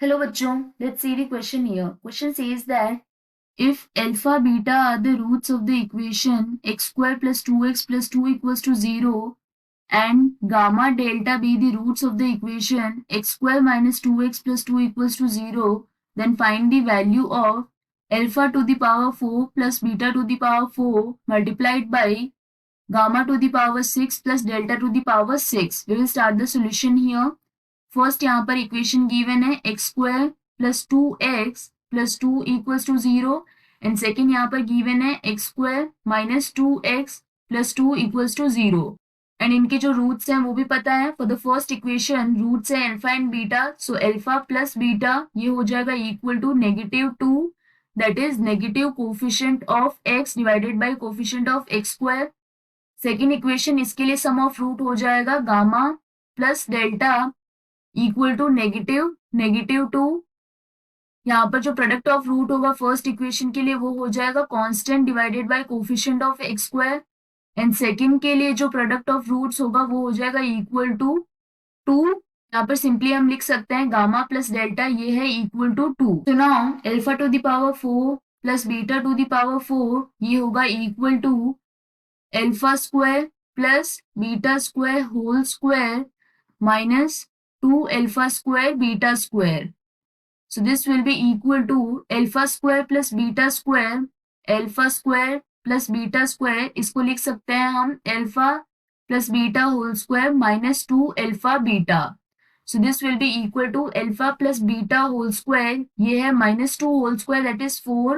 Hello बच्चों, let's see the question here. Question says that if alpha beta are the roots of the equation x square plus 2x plus 2 equals to 0 and gamma delta be the roots of the equation x square minus 2x plus 2 equals to 0, then find the value of alpha to the power 4 plus beta to the power 4 multiplied by gamma to the power 6 plus delta to the power 6. We will start the solution here. First यहाँ पर equation given है x square plus 2x plus 2 equals to 0 and second यहाँ पर given है x square minus 2x plus 2 equals to 0 and इनके जो roots हैं वो भी पता है. For the first equation roots है alpha and beta, so alpha plus beta ये हो जाएगा equal to -2, that is negative coefficient of x divided by coefficient of x square. Second equation इसके लिए सम ऑफ रूट हो जाएगा gamma plus delta equal to -2. यहाँ पर जो प्रोडक्ट ऑफ रूट होगा फर्स्ट इक्वेशन के लिए वो हो जाएगा constant divided by coefficient of x square and second के लिए जो प्रोडक्ट ऑफ रूट्स होगा वो हो जाएगा इक्वल टू 2. यहाँ पर सिंपली हम लिख सकते हैं गामा प्लस डेल्टा ये है इक्वल टू 2. तो now alpha to the power 4 plus beta to the power 4 ये होगा equal to alpha square plus beta square whole square minus 2 alpha square beta square. So this will be equal to alpha square plus beta square. Alpha square plus beta square इसको लिख सकते हैं हम alpha plus beta whole square minus 2 alpha beta. So this will be equal to alpha plus beta whole square. ये है minus 2 whole square that is 4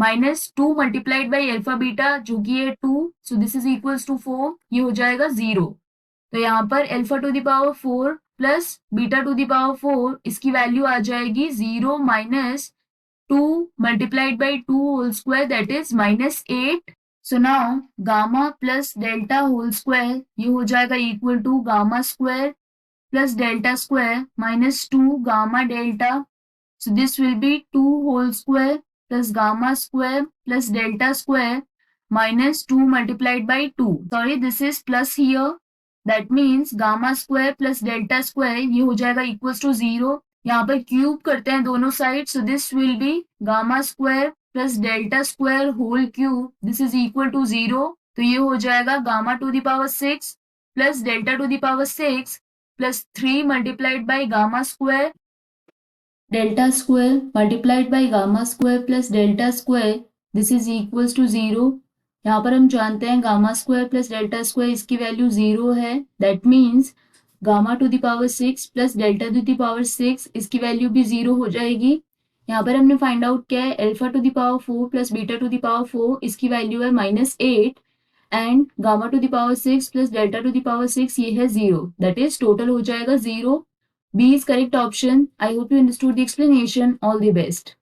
minus 2 multiplied by alpha beta जो कि है 2. So this is equals to 4. ये हो जाएगा 0. तो यहाँ पर alpha to the power 4 plus beta to the power 4 इसकी वैल्यू आ जाएगी 0 minus 2 multiplied by 2 whole square that is -8. So now gamma plus delta whole square ये हो जाएगा equal to gamma square plus delta square minus 2 gamma delta. So this will be 2 whole square plus gamma square plus delta square minus 2 multiplied by 2. Sorry, this is plus here. That means gamma square plus delta square ये हो जाएगा equals to 0. यहाँ पर cube करते हैं दोनों side, so this will be gamma square plus delta square whole cube. This is equal to 0. तो ये हो जाएगा gamma to the power 6 plus delta to the power 6 plus 3 multiplied by gamma square delta square multiplied by gamma square plus delta square. This is equals to 0. यहाँ पर हम जानते हैं gamma square plus delta square इसकी value 0 है. That means gamma two the power 6 plus delta two the power 6 इसकी value भी 0 हो जाएगी. यहाँ पर हमने फाइंड आउट किया है alpha to the power 4 plus beta to the power 4 इसकी वैल्यू है -8 and gamma two the power 6 plus delta two the power 6 ये है 0. दैट इज टोटल हो जाएगा 0. B is correct option. I hope you understood the explanation. All the best.